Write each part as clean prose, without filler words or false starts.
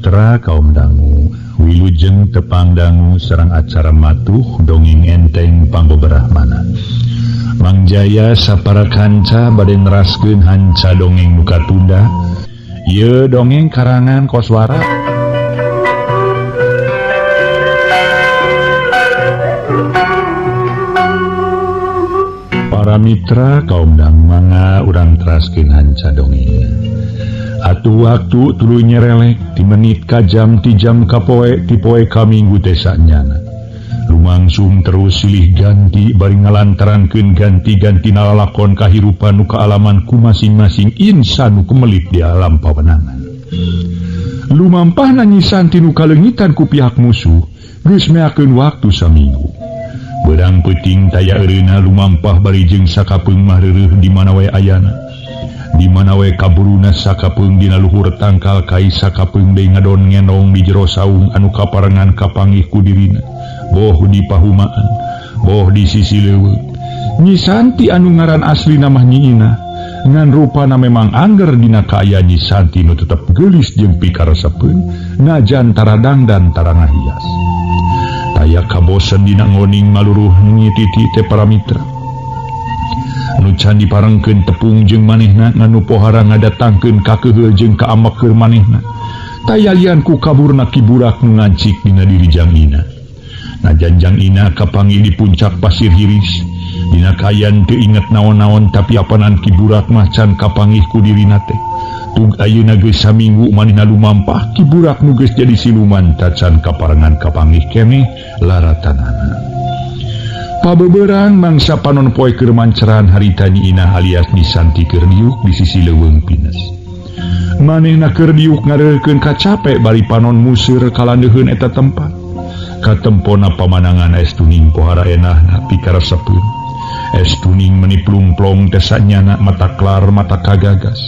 Mitra kaum dangu, wilujeng tepang dangu serang acara matuh dongeng enteng panggoberahmana. Mang Jaya sapara kanca bade neraskeun hanca dongeng muka tunda. Ieu dongeng karangan Koswara. Para mitra kaum dangu manga urang teraskeun hanca dongeng. Atuh waktu tuluy nyerelek ti menit ka jam ti jam ka poe ti poe ka minggu teh sanyana. Lumangsung terus silih ganti bari ngalantarankeun ganti-ganti lalakon kahirupan nu kaalaman ku masing-masing insan nu kemelit di alam pawenangan. Lumampahna nyisan ti nu kaleungitan ku pihak musuh geus meakeun waktu saminggu. Beurang peuting taya eureuna lumampah bari jeung sakapeung mah reureuh di mana wae ayana. Di mana wae kaburuna sakapeung dina luhur tangkal kai sakapeung deui ngadon ngenong di jero saung anu kaparengan kapanggih ku dirina, boh di pahumaan, boh di sisi leuweung. Nyi Santi anu ngaran asli namah Nyi Ina ngan rupana memang angger dina kaaya Nyi Santi nu tetep geulis jeung pikaresepeun najan taradang dan tarana hias. Taya kabosen dina ngoning maluruh Nyi Titi teh para mitra. Nu can diparengkeun tepung jeung manehna nganu pohara ngadatangkeun ka keuheul jeung ka amek keur manehna tayalian ku kaburna kiburak nu ngancik dina diri Jang Ina. Najan Jang Ina kapanggih di puncak pasir hiris dina kayan teu inget naon-naon tapi apanan kiburak mah can kapanggih ku dirina teh. Tug ayeuna geus saminggu manehna lumampah kiburak nu geus jadi siluman tacan kaparengan kapanggih keneh laratanana. Pabeberang mangsa panon poe keur manceran harita Nyi Ina alias Nyi Santi keur diuk di sisi leuweung pines. Manehna keur diuk ngareurkeun kacape bari panon museur kalandeuheun eta tempat. Katempona pamanangan es tuning pohara enahna pikaresepeun. Es tuning meuni plung-plong teh sanyana mata klar mata kagagas.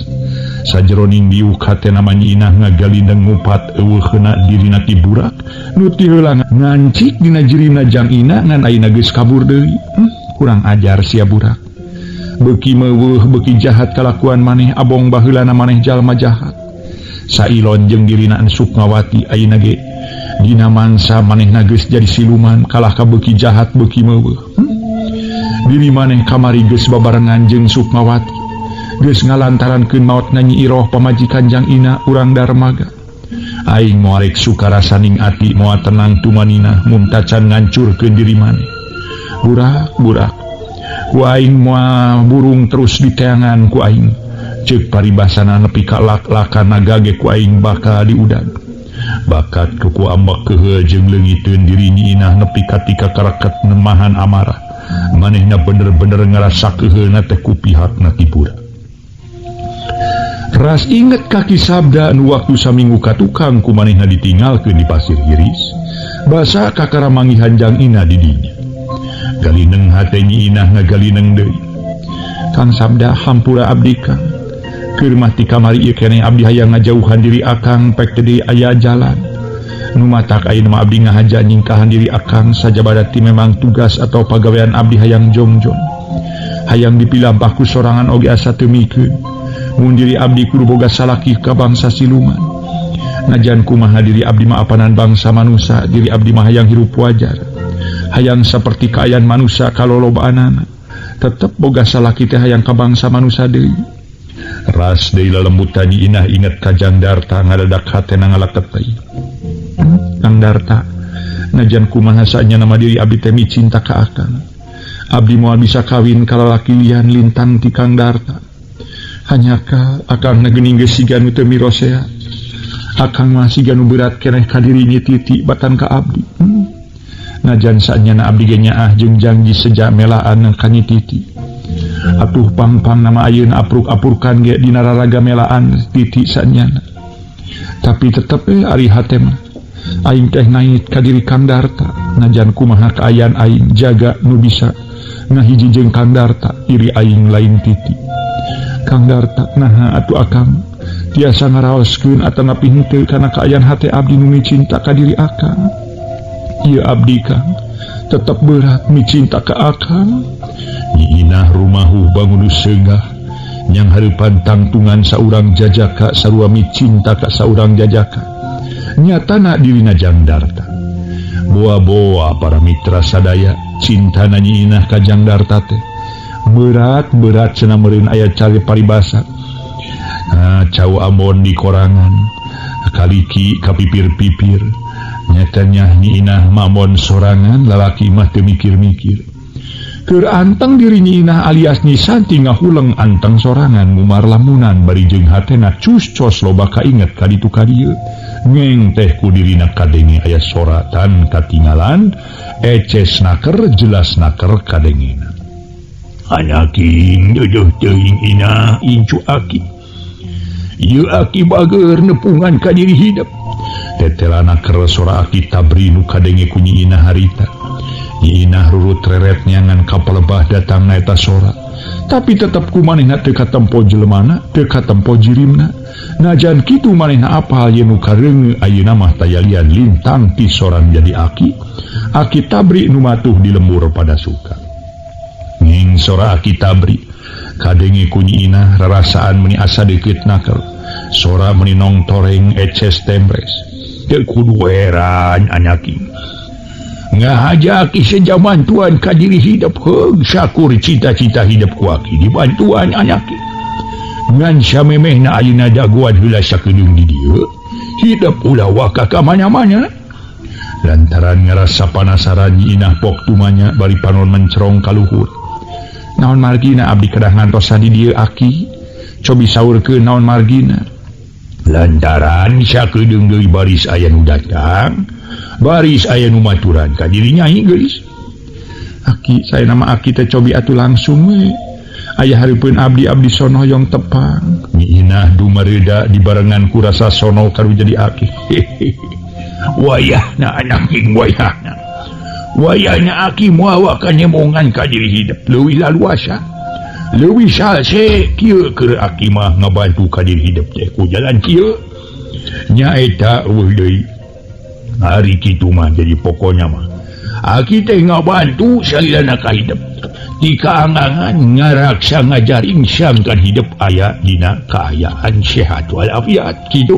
Sajeroning diuk hatena Nyi Ina ngagalindeng ngupat eueuheuna dirina ti burak nu ti heulang ngancik dina jirina Jang Ina ngan ayeuna geus kabur deui. Kurang ajar sia burak. Beuki meuweuh beuki jahat kalakuan maneh abong baheulana maneh jalma jahat. Sailon jeung dirina Sukmawati ayeuna ge dina mangsa manehna geus jadi siluman kalah ka beuki jahat beuki meuweuh. Diri maneh kamari geus babarengan jeung Sukmawati. Geus ngalantarankeun maotna Nyi Iroh pamajikan Jang Ina urang darmaga. Aing moal rek sukarasaning ati moal tenang tumanina mun tacan ngancurkeun diri maneh. Burak ku aing moal burung terus diteangan ku aing. Ceuk paribasana nepi ka lak-lakan nagage ku aing bakal diudag. Bakat ku ambek keuheul jeung leungiteun diri Nyi Ina nepi ka tika kareket nemahan amarah. Manehna bener-bener ngarasa keuheulna teh ku pihakna ti budak. Ras inget kaki sabda nu waktu saminggu ka tukang ku manehna ditinggalkeun di pasir hiris. Basa kakaramangihan Jang Ina di dinya. Galineng hate Nyi Ina ngagalineng deui. Kang sabda hampura abdi Kang. Keur mah ti kamari ieu keneh abdi hayang ngajauhan diri akang pek teu aya jalan. Nu matak ayeuna mah abdi ngahaja nyingkahan diri akang sajabada ti memang tugas atau pagawean abdi hayang jongjong. Hayang dipilampah ku sorangan oge asa teu mikeun. Mun diri abdi kudu boga salaki ka bangsa siluman. Najan kumaha diri abdi mah apanan bangsa manusia, diri abdi mah hayang hirup wajar. Hayang saperti kaayaan manusia kalolobaanana. Tetep boga salaki teh hayang ka bangsa manusia deui. Ras deui lalembutan Nyi Ina inget ka Jang Darta ngadadak hatena ngalaketai. Kang Darta, najan kumaha saenya nama diri abdi teh cinta ka akang. Abdi moal bisa kawin ka lalaki lian lintang ti Kang Darta. Hanyakah akang ngeuning geus siga nu teu mirosea. Akang mah siga nu berat keneh ka diri Nyi Titi batan ka abdi. Najan saenyana abdi ge nyaah jeung janji seja melaan ka Nyi Titi. Atuh pang-pang nama ayeuna apruk-apurkan ge dina raraga melaan Titi saenyana. Tapi tetep ari hate mah aing teh naik ka diri Kang Darta. Najan kumaha kaayaan aing jaga nu bisa ngahiji jeung Kang Darta iri aing lain Titi. Kang Darta naha atuh akang tiasa ngaraoskeun atanapi henteu kana kaayaan hate abdi nu micinta ka diri akang. Ieu abdi Kang tetep berat micinta ka akang. Nyi Ina rumahuh bangun seunggah nyang hareupan tangtungan saurang jajaka sarua micinta ka saurang jajaka. nyatana dirina Jangdarta. Boa-boa para mitra sadaya cinta Nyi Inah ka Jangdarta teh berat cenah meureun aya cari paribasa. Cau Ambon di korangan kaliki kapipir-pipir nyatanya Nyi Inah mamon sorangan lalaki mah teu mikir-mikir. Keur anteng diri Nyi Inah alias Nyi Santi ngahuleng anteng sorangan mumar lamunan bari jeung hatena cus-cos loba kainget ka ditu ka dieu. Ngeng teh ku dirina kadenge aya soratan katinggalan eces naker jelas naker kadengena. Anaking deuh teuing Inah incu aki. Ieu aki bager nepungan ka diri hidup. Tetelana keur sora aki tabri nu kadenge ku Nyi Inah harita. Nyi Inah rurut reret nyangan ka palebah datangna eta sora. Tapi tetep kumanehna teu katempo jelemana, teu katempo jirimna. Najan kitu manehna apal ye nu kareungeun ayeuna mah tayalian lintang ti soran jadi aki. Aki tabri nu matuh di lembur pada suka. Nging sora aki tabri kadenge ku Nyi Inah rarasaan meuni asa deukeut naker. Sora meuni nong toreng eces tembres. Teu kudu heran anyaki. Ngahajaki sejaman tuan ka diri hidup heug sakur cita-cita hidup ku aki dibantuan anyaki. Ngan samemehna ayeuna jagoan heula sakedeung di dieu hidup ulah waka ka mana-mana. Lantaran ngarasa panasaran Nyi Inah pok tumanya bari panon mencerong ka luhur. Naon margina abdi kedah ngantos di dieu aki? Cobi saurkeun naon margina? Lantaran sakedeung deui baris aya nu datang, baris aya nu maturan ka diri Nyai geus. Aki saya nama aki teh cobi atuh langsung we. Aya hareupeun abdi sono hoyong tepang. Nyi Inah dumareuda dibarengan ku rasa sono karu jadi aki. Wayahna anaking wayahna. Wayahna aki moal ka nyemongan ka diri hidup leuwih laluasa. Leuwih salse kieu keur aki mah ngabantu ka diri hidup teh ku jalan kieu. Nya eta eueuh deui. Hari kitu mah jadi pokoknya mah aki teh ngabantu salilana ka hidup. Tika angangan ngaraksa ngajaring sangkan hidup aya dina kaayaan sehat walafiat kitu.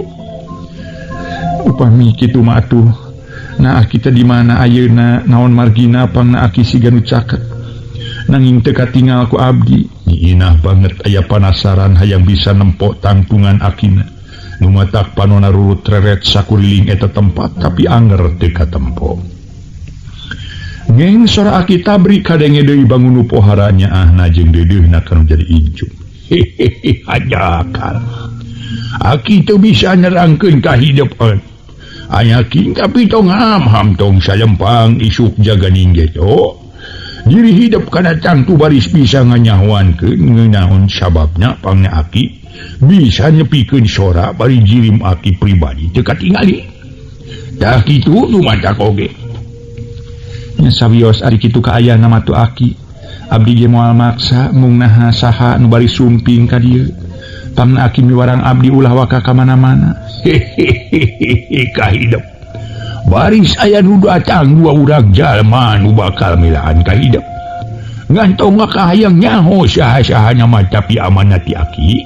Upami kitu mah atuh nah kita di mana ayeuna naon margina pangna aki siga nu caket. Nanging teu katingal ku abdi. Nyi Inah banget aya panasaran hayang bisa nempok tangtungan akina. Nu matak panonna rurut reret sakuriling eta tempat tapi anger teu katempo. Ngeng sora aki tabri kadenge deui bangun poharanya ahna jeung deudeuhna kanu jadi incu. Hehehe ajakal. Aki teu bisa nerangkeun ka hidepan. Ayaki tapi tong ham tong salempang isuk jaga ningge to. Diri hidup kana tangtu baris bisa nganyahoankeun ngeunaon sababna pangna aki bisa nyepikeun sora bari jirim aki pribadi teu katingali. Tah kitu nu matak oge. Nya sawios ari kitu kaayana mah tu aki. Abdi ge moal maksa mung naha saha nu bari sumping ka dieu. Pangna aki miwarang abdi ulah waka ka mana-mana. Hehehe ka hidup. Baris aya nu datang dua urang jalma nu bakal milaan ka hidup. Ngantong ngakahayang nyaho saha-sahana mah tapi amanat ti aki.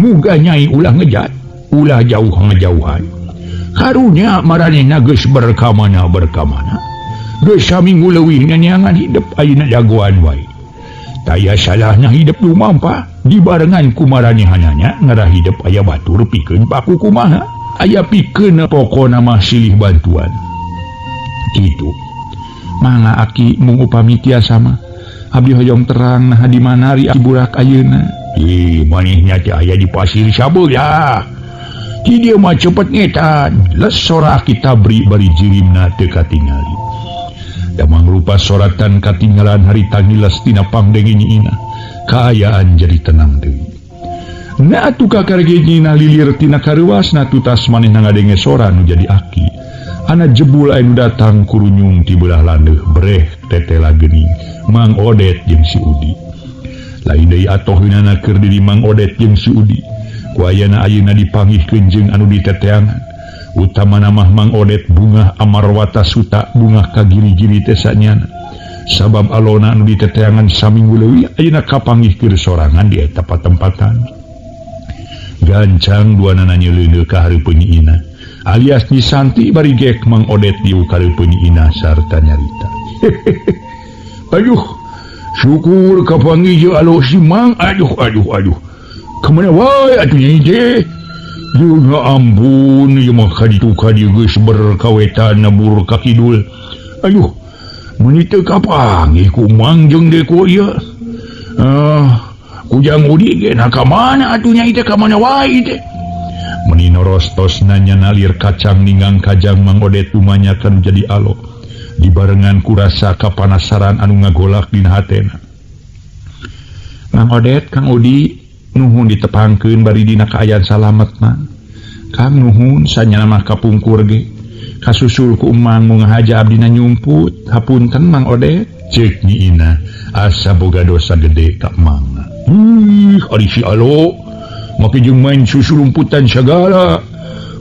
Muga Nyai ulah ngejat, ulah jauh ngejauhan. Karunya maranehna geus berkamana-berkamana. Geus saminggu leuwih nyanyangan hidup ayeuna jagoan wae. Taya salahna hidup lumampa dibarengan ku maranehanana ngarah hidup aya batur pikeun paku kumaha. Aya pikeun pokona mah silih bantuan. Kitu. Mangga aki mung upami tiasa mah abdi hoyong terang nah di mana ri burak ayeuna. Manehnya teh aya di pasir sabeul ya. Ti dieu mah cepet ngetan. Les sora aki tabri bari jirimna teu katingali. Damang rupa soratan katinggalan hari tangilas tina pangdenge Nyi Inah. Kaayaan jadi tenang deui. Na atuh kakarge Nyi Inah lilir tina kareuasna tutas manehna ngadenge sora nu jadi aki. Ana jebul anu datang kurunyung ti beulah landeuh breh tetela geuning Mang Odet jeung si Udi. Lain deui atoheunana keur diri Mang Odet jeung si Udi. Ku ayeuna dipanggihkeun jeung anu diteteangan. Utamana mah Mang Odet bunga amarwata suta bunga kagiri-giri teh sanyana. Sabab alona anu diteteangan saminggu leuwih ayeuna kapanggihkeun sorangan di eta patempatan. Gancang duana nanya leungeul ka hareupeun Nyi Inah. alias Nyi Santi bari gek Mang Odet diukareupun Ina sarta nyarita. Aduh, syukur kapanggih je alo si Mang. Aduh. Kemana wae atuh Nyai teh? Ya ampun, ya mah kaditu kadi geus berkawetan nabur ka kidul. Aduh, meuni teu kapanggih ku Mang jeung Deko ieu. Kujang udi ge na ka mana atuh Nyai teh, ka mana wae teh? Meuni norostos nanya nalir kacang ninggang kajang Mang Odet dumanyakeun jadi alo. Dibarengan ku rasa kapanasaran anu ngagolak dina hatena. Mang Odet, Kang Udi nuhun ditepangkeun bari dina kaayaan salamet Mang. Kang nuhun sanyana mah kapungkur ge. Kasusul ku Mang mun ngahaja abdina nyumput. Hapunten Mang Odet, ceuk Nyi Ina asa boga dosa gede ka Mang. Ari si alo make jeung main susulumputan sagala.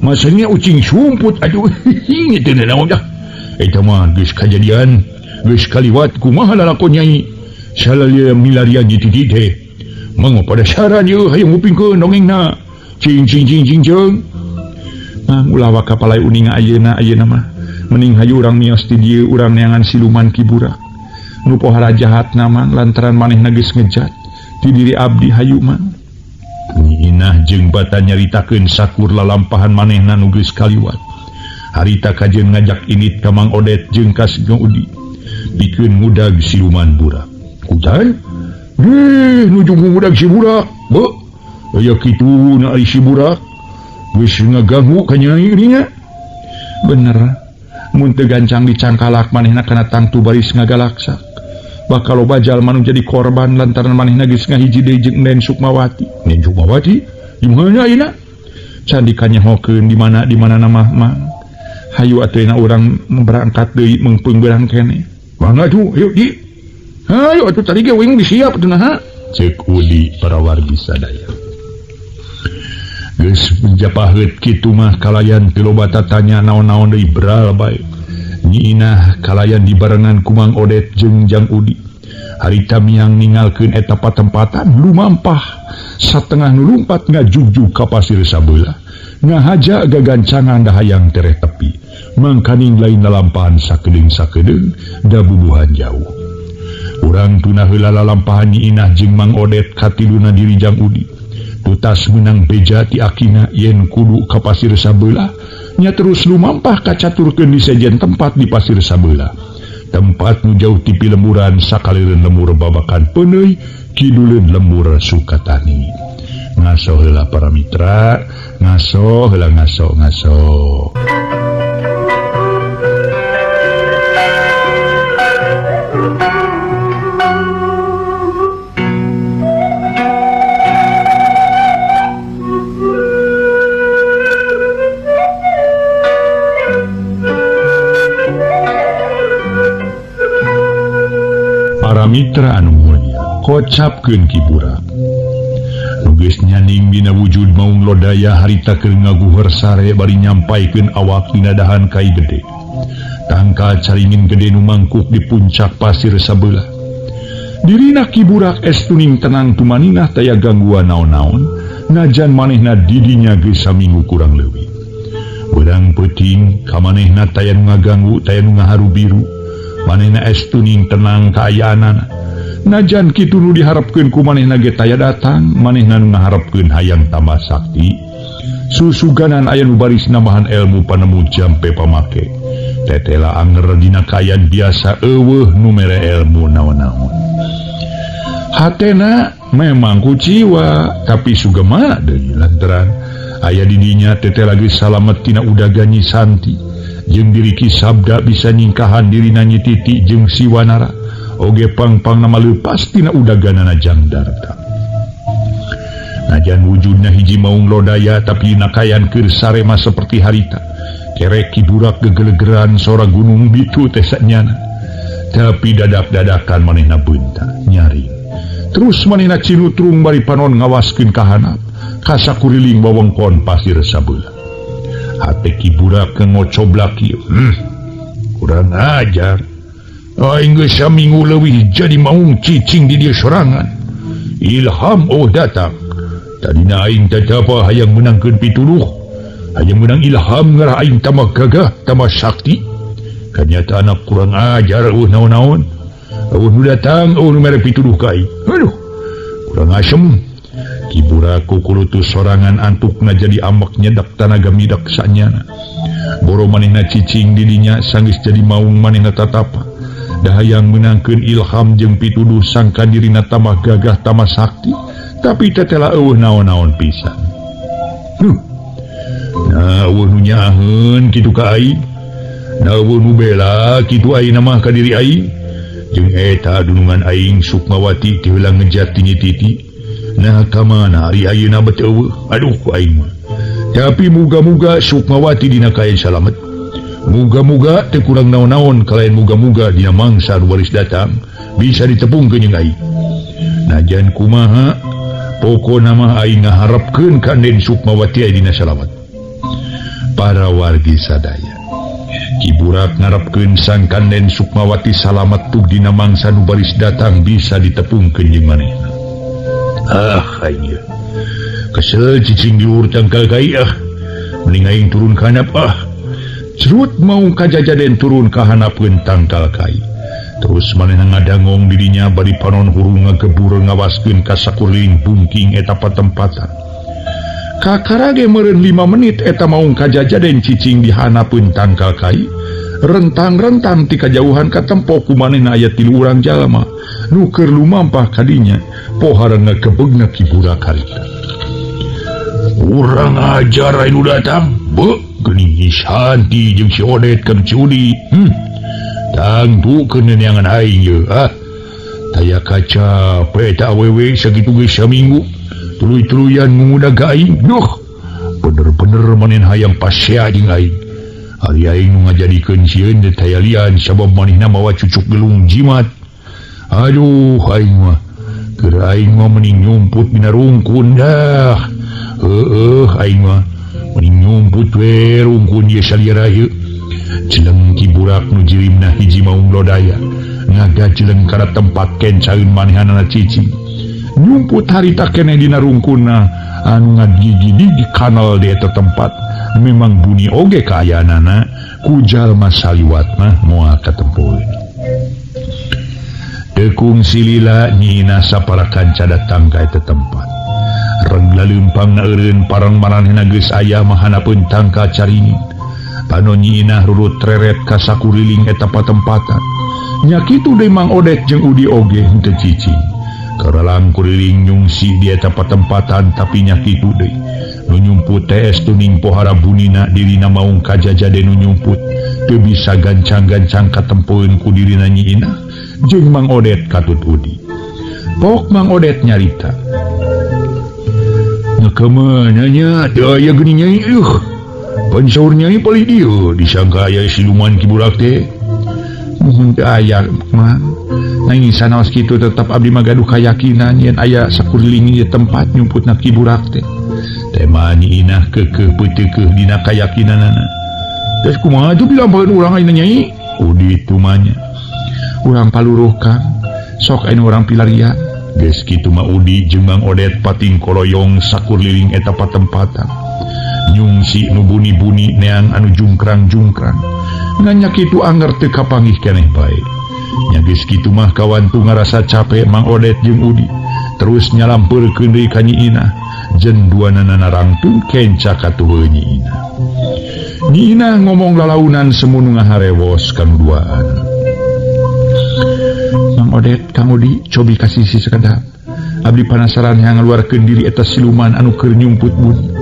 Masanya ucing sumput, aduh ini teu naon dah. Eta mah geus kajadian, geus kaliwat kumaha lalakon Nyai. Salaya milarian di titik teh. Mangga pada saran ye hayang ngupingkeun dongengna. Cing. Mang ulah kapalai uning ayeuna mah. Mending hayu urang mios ti dieu urang neangan siluman Kiburak. Nu pohara jahatna Mang lantaran manehna geus ngejat ti diri abdi hayu Mang. Nyi Inah jeung bata nyaritakeun sakur lalampahan manehna nu geus kaliwat. Harita kajeun ngajak init ka Mang Odet jeung ka Kang Udi pikeun ngudag siluman burak. Kujan? Nuju ngudag si burak. Beuh, aya kitu na ari si burak. Geus ngaganggu ka Nyai dinya. Bener, mun teu gancang dicangkalak manehna kana tangtu baris ngagalaksak. Bakal loba jalma nu jadi korban lantaran manehna geus ngahiji deui jeung Nen Sukmawati. Nen Sukmawati? Di mana ayeuna? Can dikanyahokeun di mana nama Mang. Hayu atuh urang berangkat deui mengpeung beurang kene. Mangga tuh, yuk di. Hayu atuh tadi ge wing disiap teu naha. Ceuk Udi parawargi sadaya. Geus menjapaheut kitu mah kalayan teu loba tatanya naon-naon deui beral bae. Nyi Inah kalayan dibarengan ku Mang Odet jeung Jang Udi. Harita miang ningalkeun eta patempatan lumampah satengah nu lumpat ngajugjug ka pasir sabeula. Ngahaja gagancangan dahayang tereh tepi. Mangkaning lain lalampahan sakedeung da bubuhan jauh. Urang tuna heula lalampahan Nyi Inah jeung Mang Odet katiluna diri Jang Udi. Tutas menang beja ti akina yen kudu ka pasir sabeula nya terus lumampah kacaturkeun di sejen tempat di pasir sabeula. Tempat nu jauh ti pilemburan sakalireun lemur babakan peuneuy kiduleun lembur Sukatani. Ngaso heula para mitra, ngaso. Para mitra anu mulya, kocapkeun Kiburak. Geus nyaning dina wujud maung lodaya harita keur ngaguheur sare bari nyampaikeun awak dina dahan kai gede. Tangka caringin gede nu mangkuk di puncak pasir sabeula. Dirina Kiburak estuning tenang tumaninah taya gangguan naon-naon, najan manehna didinya geus saminggu kurang leuwih. Beurang peuting ka manehna taya nu ngaganggu, taya nu ngaharu biru. Manehna estuning tenang kaayaanana. Najan kitu nu diharapkeun ku manehna ge taya datang, manehna nu ngaharepkeun hayang tambah sakti. Susuganan aya nu baris nambahan ilmu panemu jampe pamake. Tetela anger dina kayan biasa eueuh nu mere ilmu naon-naon. Hatena memang kuciwa, tapi sugema deui lantaran aya di dinya tetela geus salamet tina udaga Nyi Santi. Jeung diri Ki Sabda bisa nyingkahan dirina Nyi Titi jeung si Wanara. Oge pang-pang nama leupas tina udaganana Jang Darta. Najan wujudna hiji maung lodaya tapi nakayan keur sarema seperti harita. Kerek Kiburak gegelegeran sora gunung bitu teh sanyana. Tapi dadak-dadakan manehna beunta nyaring. Terus manehna cinutrung bari panon ngawaskeun ka handap ka sakuriling wewengkon pasir sabeula. Hate Kiburak ngocoblak ieu. Kurang ajar. Aing geus saminggu leuwih jadi maung cicing di dieu sorangan. Ilham datang. Tadina aing tetapa hayang menangkeun pituluh. hanya menang ilham ngarah aing tamah gagah tamah sakti kanyata anak kurang ajar naon-naon nu datang nu mere pituduh ka aing aduh kurang asem kiburaku kulutus sorangan antuk ngajadi amak nyedak tanaga midak sanyana boro manehna cicing didinya sanggeus jadi maung manehna tatapa dahayang menangkeun ilham jeung pituduh sangka dirina tamah gagah tamah sakti tapi tetela eueuh naon-naon pisan nah eueuh nu nyaheun kitu ka aing nah eueuh nu bela kitu aing mah ka diri aing jeung eta dunungan aing Sukmawati ti heula ngejat ti titi nah kamana ari ayeuna beteueuh aduh ku aing mah tapi muga-muga Sukmawati dina kaen salamet muga-muga teu kurang naon-naon kalain muga-muga dina mangsa nu baris datang bisa ditepungkeun jeung aing najan kumaha pokona mah aing ngaharepkeun ka Den Sukmawati aya dina salamet para wargi sadaya kiburak ngarepkeun sang Kanden Sukmawati salamet tug dina mangsa nu baris datang bisa ditepungkeun jeung manehna aing kesel cicing di luhur tangkal kai mending aing turun ka handap cerut mau kajajaden turun ka handapkeun tangkal kai terus manehna ngadangong dirinya bari panon hurung ngagebur ngawaskeun ka sakuring bungking eta patempatan kakarage meureun 5 menit eta mau kajajaden cicing di handapkeun tangkal kai rentang-rentang ti kajauhan katempo ku manehna aya 3 urang jalma nu keur lumampah kadinya pohara ngagebegna kiburak harita urang ajar anu datang geuning Santi jeung si Odet keur cudi tangtukeun neangan aing ye taya kaca peta awewe sakitu geus saminggu tuluy-tuluyan ngudag aing duh bener-bener manehna hayang pasea jeung aing ari aing nu ngajadikeun sieun teh taya lian sabab manehna mawa cucuk gelung jimat aduh aing mah keur aing mah mending nyumput dina rungkun dah aing mah mending nyumput we rungkun ye saliara ieu jeleng kiburak nu jirimna hiji maung lodaya ngagajeleng kana tempat kencaeun manehanana cicing nyumput harita keneh dina rungkunna anu ngagigi di kanal di eta tempat memang bunyi oge kaayaanana ku jalma saliwat mah moal katempoeun tekung silila nyina sapara kanca datang ka eta tempat reng laleumpang eureun parang maranehna geus aya mah hanapeun tangka caringin pano nyina rurut treret ka sakuriling eta patempatan nya kitu deui Mang Odet jeung Udi oge henteu cicing karalang kuriling nyungsi di eta patempatan tapi nya kitu deui nu nyumput teh tuning pohara bunina dirina maung kajajade nu nyumput teu bisa gancang-gancang katempoeun ku dirina nyina jeung Mang Odet katut Udi pok Mang Odet nyarita ngekeumana nya teu aya geuning nyai pansaur nyai palih dieu disangka aya siluman kiburak teh muhun teu aya mah nanging sanaos kitu tetep abdi mah gaduh kayakinan yen aya sakuriling ieu tempat nyumputna kiburak teh tema nyina keukeuh peuteukeuh dina kayakinanana terus kumaha tuh dilampaheun urang ayeuna nyai Udi tumanya urang paluruh Kang sok aya urang pilarian geus kitu mah Udi jeung Mang Odet pating koloyong sakuriling eta patempatan nyungsi nu buni-buni neang anu jungkrang-jungkrang nganya kitu anger teu kapanggih keneh bae nya geus kitu mah kawantu ngarasa capek Mang Odet jeung Udi terus nyalampeurkeun deui ka nyiina jeung duanana narangtung kenca katuheuh nyiina ngomong lalaunan semunu ngaharewos kanu duaan Mang Odet Kang Udi cobi kasih si sekedap abdi panasaran yang ngaluarkeun diri eta siluman anu keur nyumput buni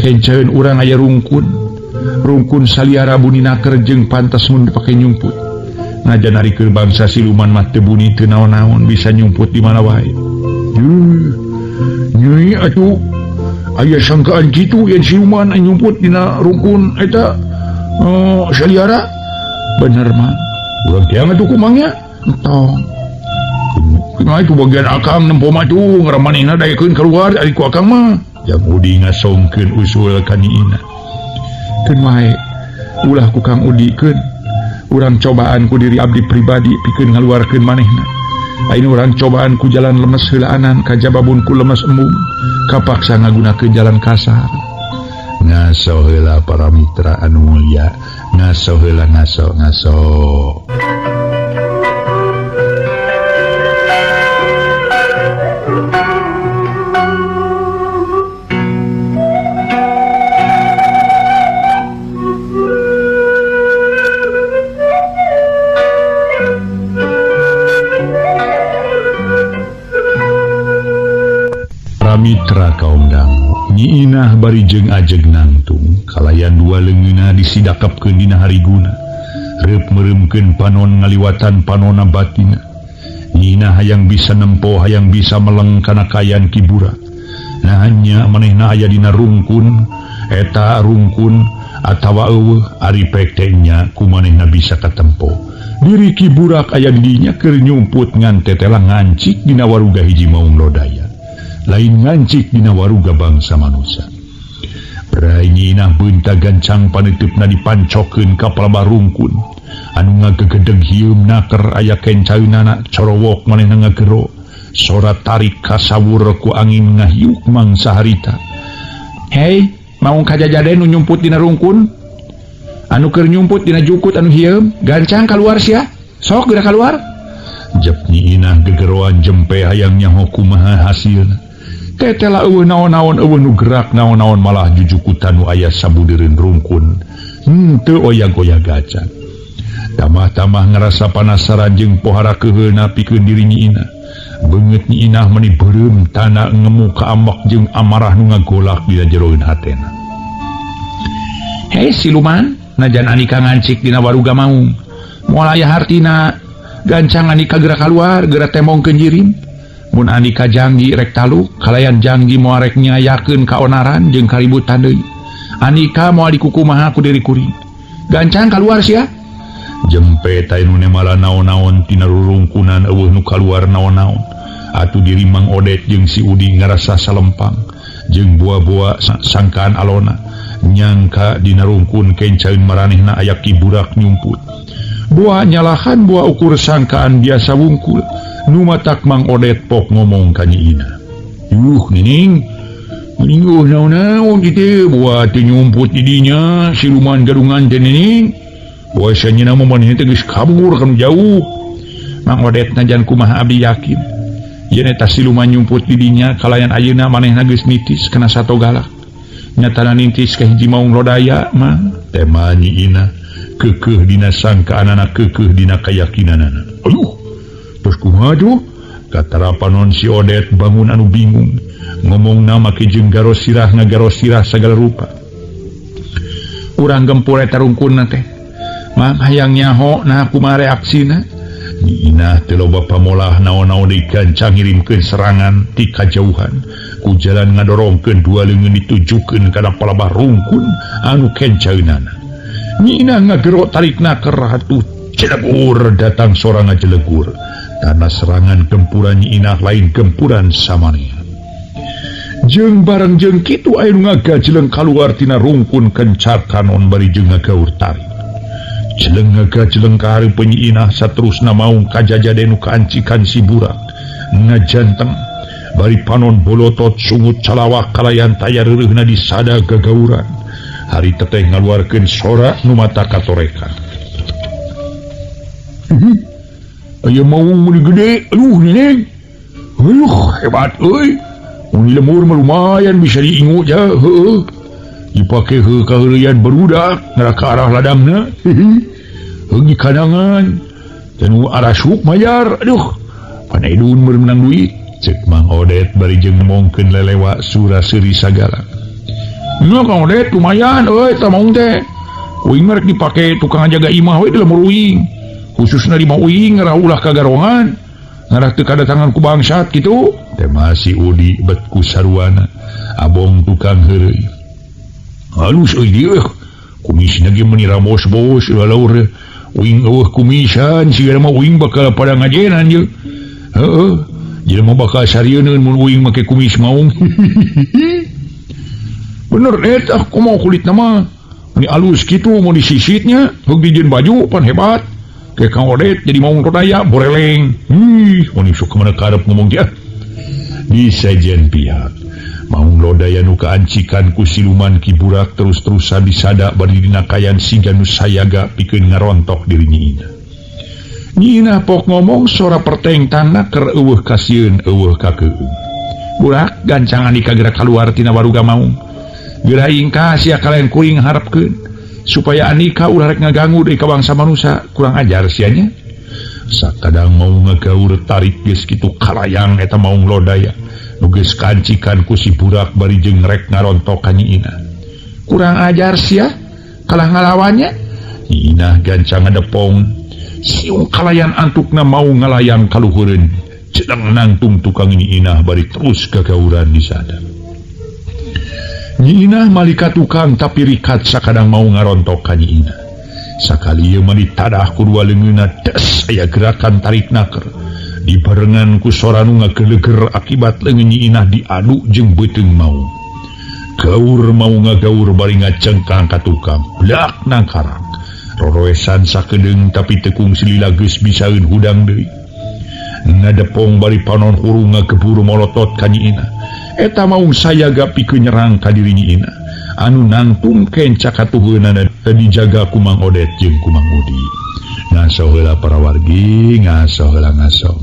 kencaeun urang aya rungkun saliara bunina keur jeung pantes mun dipake nyumput najan ari keur bangsa siluman mah teu buni teu naon-naon bisa nyumput di mana wae nyai atuh aya sangkaan kitu yen siluman nyumput dina rungkun eta saliara bener mah urang teh atuh kumangnya entong kumaha itu bagian akang nempo mah tuh ngaramanehna dayekeun keluar ari ku akang mah yang Udi ngasongkeun usul ka nyiina keun wae ulah ku Kang Udi keun urang cobaan ku diri abdi pribadi pikeun ngaluarkeun manehna ayeuna urang cobaan ku jalan lemes heulaanan kajababun ku lemes embung kapaksa ngagunakeun jalan kasar ngaso heula para mitra anu mulia, ngaso heula ngaso. Mitra kaum dangu Nyi Inah bari jeung ajeg nangtung kalayan dua leungeuna disidakapkeun dina hariguna reup mereumkeun panon ngaliwatan panonna batina. Nyi Inah hayang bisa nempo hayang bisa meleng kana kayan Kiburak nah hanya manehna aya dina rungkun eta rungkun atawa eueuh ari pekteknya kumanehna bisa katempo diri Kiburak aya didinya keur nyumput ngan tetela ngancik dina waruga hiji maung lodaya lain ngancik dina waruga bangsa manusia. Brai Nyi Inah beunta gancang paneutupna dipancokeun ka palabah rungkun anu ngagegedeg hieum naker aya kencaeunana corowok manehna ngagero sora tarik kasawur ku angin ngahiuk mangsa harita. Hei, mau kajajade nu nyumput dina rungkun anu keur nyumput dina jukut anu hieum gancang kaluar sia sok geura kaluar. Jep Nyi Inah gegeroan jempe hayang nyaho kumaha hasilna. Tetela eueuh naon-naon eueuh nu gerak naon-naon malah jujukutan nu aya sabudereun rungkun teu oyag-oyag gacan. Tamah-tamah ngerasa panasaran jeung pohara keheulna pikeun diri Nyi Inah. Beungeut Nyi Inah meuni beureum tana ngemu ka ambak jeung amarah nu ngagolak dina jeroeun hatena. Hei siluman, najan Anika ngancik dina waruga maung. Moal aya hartina gancang Anika geura kaluar, geura temongkeun jirim. Mun Anika janggi rek taluk kalayan janggi moal rek nyayakeun kaonaran jeung kaributan deui. Anika moal dikukumaha ku diri kuring. Gancang kaluar sia. Jempe tainune malah naon-naon tina rurungkunan eueuh nu kaluar naon-naon. Atuh diri Mang Odet jeung si Udi ngarasa salempang jeung buah-buah sangkaan alona nyangka dina rungkun kencaeun maranehna aya Kiburak nyumput. Buah nyalahan buah ukur sangkaan biasa wungkul. Nu matak Mang Odet pok ngomong ka Nyi Inah. Nining naon-naon kitu buat nyumput di dinya siluman gadungan teh Nining. Biasanya nama maneh teh geus kabur kana jauh. Mang Odet najan kumaha abdi yakin. Yen eta siluman nyumput di dinya kalayan ayeuna manehna geus nitis kana sato galak. Nyatana nitis ka hiji maung lodaya mah. Tema Nyi Inah keukeuh dina sangkaanana keukeuh dina kayakinanana. Aduh terus kumaha tuh katarapanon si Odet bangun anu bingung ngomong nama ke jeung garos sirah ngagaros sirah sagala rupa. Urang gempur eta rungkunna teh mah hayang nyaho nah kumaha reaksina. Nyi Inah teu loba pamolah naon-naon deui gancang ngirimkeun serangan ti kajauhan ku jalan ngadorongkeun dua leungeun ditujukeun kana palabah rungkun anu kencaeunana. Nyi Inah ngagero tarikna ke ratu Cilegur datang sorang Cilegur. Karena serangan gempuran Nyi Inah lain gempuran samanea. Jeung bareng jeung kitu aya nu ngagajleung kaluar tina rungkun kencar kanon bari jeung ngagaur tarik. Jeleng ngagajleung ka hareup Nyi Inah saterusna maung kajajade nu kaancikan si Burak. Ngajanteng bari panon bolotot sungut calawak kalayan taya reureuhna disada gagauran. Hari teteh ngaluarkeun sora nu mata katorekan. Aya maung meni gede, aduh Nenek. Hebat euy. Mun lemur mah lumayan bisa diingu ja, heueuh. Dipake heuh ka heureuyan barudak ngara ka arah ladangna. Heuh kadangan. Tanu arasuk mayar, aduh. Panaidun meunang duit. Cek Mang Odet bari jeung ngomongkeun lelewa sura seuri sagala. Nya Kang Odet lumayan euy ta maung teh. Uing mah rek dipake tukang jaga imah we di lemur uing. Khususnya di mau uing ngarah ulah kagarongan ngarah teu kadatangan ku bangsat kitu. Teh masih Udi bet ku sarwana abong tukang heureuy. Halus euy dieu kumisna ge meuni ramos-bos laur uing eueuh kumisan sigana mah uing bakal pada ngajenan ye. Heeh, jelema bakal sarieun mun uing make kumis maung. Bener eta kumaha kulitna mah ini alus kitu mau disisitnya heug dijieun baju pan hebat. Kayak Kang Odet jadi maung rodaya boreleng. Oni sok kemana karep ngomong dia. Di sajian pihak Maung lodaya nu kaancikan ku siluman kiburak terus-terusan disada bari dina kayan siga nu sayaga pikeun ngarontok diri Nyi Ina. Nyi Ina pok ngomong sora pertengtangna keur eueuh kasieun eueuh ka keung. Burak gancangan dikagera kaluar tina waruga maung. Geura ingka sia kalayan kuring harapkeun supaya anika ulah rek ngaganggu deui ka bangsa manusia, kurang ajar sianya. Sakadang mau ngagaur tarik geus kitu kalayang eta maung lodaya nu geus kancikan ku si burak bari jeung rek ngarontok ka Nyi Ina. Kurang ajar sia kalah ngalawannya. Nyi Ina gancang ngadepong siung kalayan antukna mau ngalayang kaluhureun sedang nangtung tukang Nyi Ina bari terus gagauran disada. Nyi Ina malika tukang tapi rikat sakadang mau ngarontok ka Nyi Ina. Sakali ieu mah ditadah kudua leungeunna des aya gerakan tarik naker. Dibarengan ku sora nu ngageleger akibat leungeun Nyi Ina diadu jeung beuteung maung. Gaur mau ngagaur bari ngacengkang ka tukang. Blak nangkarak. Roroesan sakedeung tapi tekung silila geus bisaeun hudang deui. Ngadepong bari panon huru ngakeburu molotot ka Nyi Ina. Eta maung sayaga pikeun nyerang ka diri Nyi Ina. Anu nangtung kenca katuheunana dijaga ku Mang Odet jeung ku Mang Udi. Ngaso heula para wargi, ngaso heula ngaso.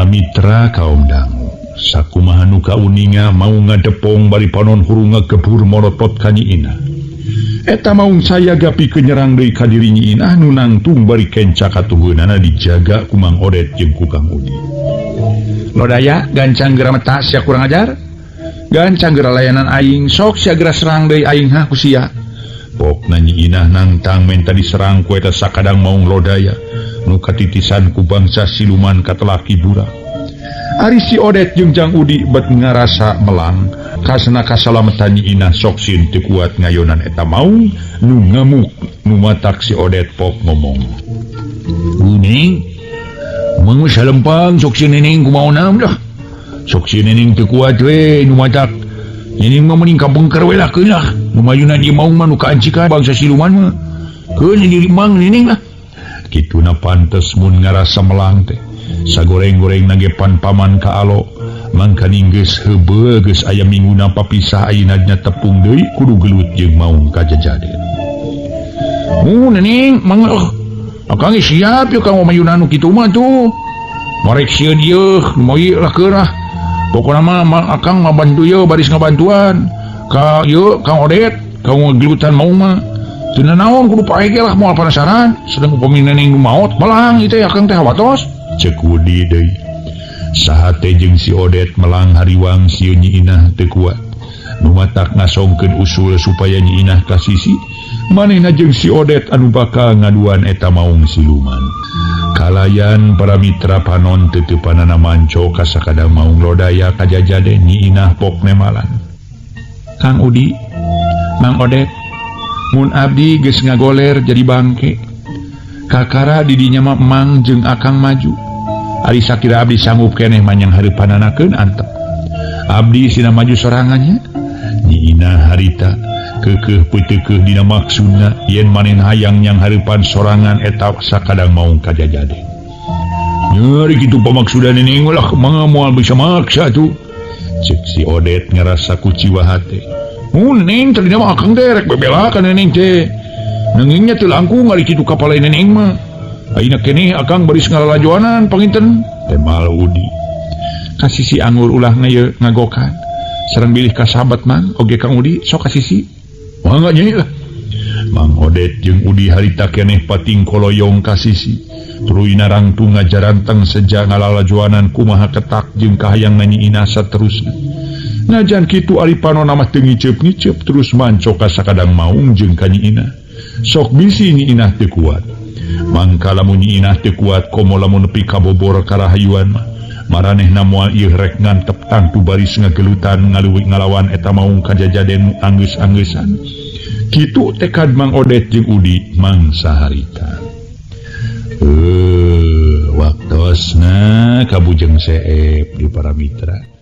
Mitra kaum dangu sakumaha nu kauninga mau ngadepong bari panon huru ngagebur molotot ka Nyi Ina. Eta maung sayaga pikeun nyerang deui ka diri Nyi Ina nu nangtung bari kenca katuheunana dijaga ku Mang Odet jeung ku Kang Udi. Lodaya gancang geura meta sia kurang ajar. Gancang geura layanan aing sok sia geura serang deui aing ha ku sia. Pokna Nyi Ina nangtang menta diserang ku eta sakadang maung lodaya nu katitisan ku bangsa siluman katelaki burak. Ari si Odet jeung Jang Udi bet ngarasa melang kasana kasalametan Nyi Ina sok sin teu kuat ngayonan eta maung nu ngamuk nu matak si Odet pok ngomong. Kuning mung salempang sok si Neneng kumaha dah. Sok si Neneng teu kuat we nu matak. Neneng mah mending kabengker we lah keun lah. Nu mayuna ieu maung mah nu kaancikan bangsa siluman mah. Keun diri Mang Neneng lah. Kituna pantes mun ngarasa melang teh sagoreng-goreng nagepan paman ka alo mangkaning geus heubeul geus aya mingguna papisah ayeuna nya tepung deui kudu gelut jeung maung kajajaden. Neneng mang akang siap ya kang mayuna nu kitu mah tuh marek sieun ieu moy lah keurah pokona mah akang mah bantu ieu baris ngabantuan ka ieu Kang Odet kang gelutan maung mah teu naon kudu paege lah moal penasaran sedang upami Neneng nu maot melang ieu teh akang teh watos cek Udi deui. Saha teh jeung si Odet melang hariwang sieun Nyi Ina teu kuat. Nu matak ngasongkeun usul supaya Nyi Ina kasisi manehna jeung si Odet anu bakal ngaduan eta maung siluman. Kalayan para mitra panon teutepanana manco ka sakadang maung lodaya kajajaden Nyi Ina pok nemalan. Kang Udi, Mang Odet, mun abdi geus ngagoler jadi bangke. Kakara di dinya mah Mang jeung akang maju. Ari sakira abdi sanggup keneh manyang hareupananakeun antep. Abdi sina maju sorangannya. Nyi Ina harita keukeuh peuteukeuh dina maksudna yen manehna hayang nyang hareupan sorangan eta sakadang maung kajajaden. Nyeri kitu pamaksudan Neneng ulah moal bisa maksa tuh. Cek si Odet ngarasa kuciwa hate. Neneng tadi mah akang teh rek bebela ka Neneng teh. Nangingnya teu langkung ari kitu kapala Neneng mah. Ayeuna keneh akang baris ngalalajoanan panginten temal Udi. Kasisi anggur ulah ngagokan. Sareng bilih ka sahabat Mang oge Kang Udi sok kasisi. Mangga Nyai lah. Mang Odet jeung Udi harita keneh pating koloyong kasisi. Tuluy narangtung ngajaranteng seja ngalalajoanan kumaha ketak jeung kahayangna Nyi Ina saterusna. Najan kitu ari panonna mah teu ngiceup-ngiceup terus manco ka sakadang maung jeung ka Nyi Ina. Sok bisi Nyi Ina teu kuat. Mangka lamun Nyi Ina teu kuat komo lamun nepi ka bobor karahayuan mah maranehna moal ieu rek ngantep tangtu baris ngagelutan ngaleuwih ngalawan eta maung kajajaden anggeus-anggeusan. Kitu tekad Mang Odet jeung Udi mangsa harita. Bujeng Seep di para Mitra.